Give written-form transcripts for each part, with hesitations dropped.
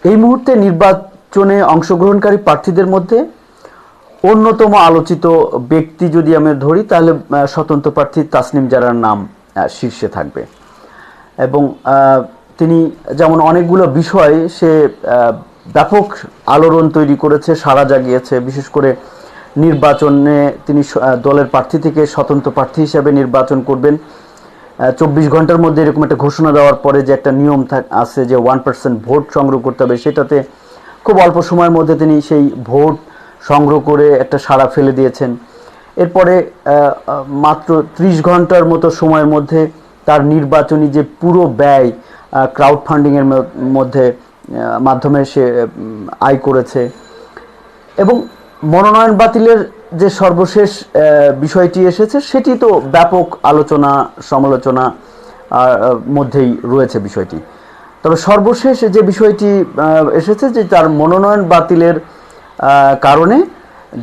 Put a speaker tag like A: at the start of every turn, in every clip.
A: এই মুহূর্তে নির্বাচনে অংশগ্রহণকারী প্রার্থীদের মধ্যে অন্যতম আলোচিত ব্যক্তি যদি আমি ধরি, তাহলে স্বতন্ত্র প্রার্থী তাসনিম জারার নাম শীর্ষে থাকবে। এবং তিনি যেমন অনেকগুলো বিষয় সে ব্যাপক আলোড়ন তৈরি করেছে, সাড়া জাগিয়েছে। বিশেষ করে নির্বাচনে তিনি দলের প্রার্থী থেকে স্বতন্ত্র প্রার্থী হিসেবে নির্বাচন করবেন। 24 ঘন্টার মধ্যে এরকম একটা ঘোষণা দেওয়ার পরে যে একটা নিয়ম আছে যে 1% ভোট সংগ্রহ করতে হবে, সেটাতে খুব অল্প সময়ের মধ্যে তিনি সেই ভোট সংগ্রহ করে একটা সাড়া ফেলে দিয়েছেন। এরপরে মাত্র 30 ঘন্টার মতো সময়ের মধ্যে তার নির্বাচনী যে পুরো ব্যয় ক্রাউড ফান্ডিংয়ের মধ্যে মাধ্যমে সে আয় করেছে। এবং মনোনয়ন বাতিলের যে সর্বশেষ বিষয়টি এসেছে, সেটি তো ব্যাপক আলোচনা সমালোচনা মধ্যেই রয়েছে বিষয়টি। তবে সর্বশেষ যে বিষয়টি এসেছে যে তার মনোনয়ন বাতিলের কারণে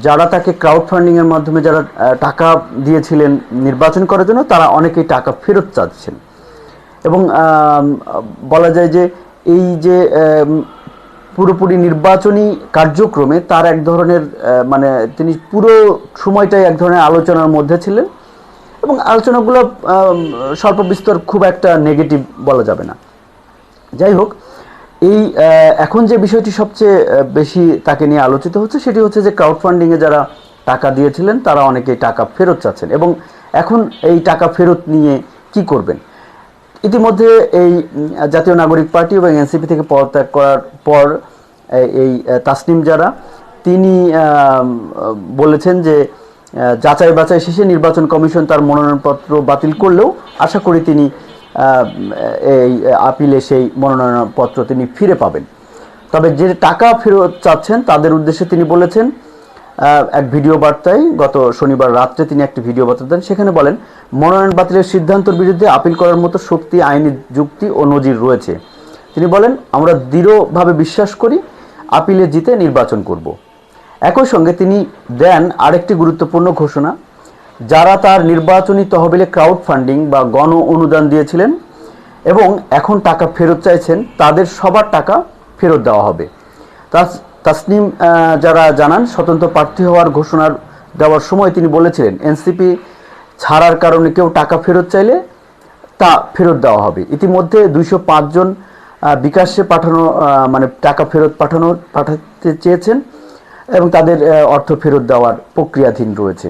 A: যারা তাকে ক্রাউড ফান্ডিংয়ের মাধ্যমে যারা টাকা দিয়েছিলেন নির্বাচন করার জন্য, তারা অনেকেই টাকা ফেরত চাচ্ছেন। এবং বলা যায় যে এই যে পুরোপুরি নির্বাচনী কার্যক্রমে তার এক ধরনের মানে তিনি পুরো সময়টাই এক ধরনের আলোচনার মধ্যে ছিলেন। এবং আলোচনাগুলো স্বল্প বিস্তর, খুব একটা নেগেটিভ বলা যাবে না। যাই হোক, এই এখন যে বিষয়টি সবচেয়ে বেশি তাকে নিয়ে আলোচিত হচ্ছে, সেটি হচ্ছে যে ক্রাউড ফান্ডিংয়ে যারা টাকা দিয়েছিলেন তারা অনেকেই টাকা ফেরত চাচ্ছেন। এবং এখন এই টাকা ফেরত নিয়ে কি করবেন? ইতিমধ্যে এই জাতীয় নাগরিক পার্টি এবং এনসিপি থেকে পদত্যাগ করার পর এই তাসনিম জারা তিনি বলেছেন যে যাচাই বাছাই শেষে নির্বাচন কমিশন তার মনোনয়নপত্র বাতিল করলেও আশা করি তিনি এই আপিলে সেই মনোনয়নপত্র তিনি ফিরে পাবেন। তবে যে টাকা ফেরত চাচ্ছেন তাদের উদ্দেশ্যে তিনি বলেছেন এক ভিডিও বার্তায়, গত শনিবার রাত্রে তিনি একটি ভিডিও বার্তা দেন। সেখানে বলেন, মনোনয়ন বাতিলের সিদ্ধান্তের বিরুদ্ধে আপিল করার মতো শক্তি, আইনি যুক্তি ও নজির রয়েছে। তিনি বলেন, আমরা দৃঢ়ভাবে বিশ্বাস করি আপিলে জিতে নির্বাচন করব। একই সঙ্গে তিনি দেন আরেকটি গুরুত্বপূর্ণ ঘোষণা, যারা তার নির্বাচনী তহবিলে ক্রাউড ফান্ডিং বা গণ অনুদান দিয়েছিলেন এবং এখন টাকা ফেরত চাইছেন, তাদের সবার টাকা ফেরত দেওয়া হবে। তাসনিম যারা জানান, স্বতন্ত্র প্রার্থী হওয়ার ঘোষণার দেওয়ার সময় তিনি বলেছিলেন, এনসিপি ছাড়ার কারণে কেউ টাকা ফেরত চাইলে তা ফেরত দেওয়া হবে। ইতিমধ্যে 205 জন বিকাশে পাঠানো মানে টাকা ফেরত পাঠাতে চেয়েছেন এবং তাদের অর্থ ফেরত দেওয়ার প্রক্রিয়াধীন রয়েছে।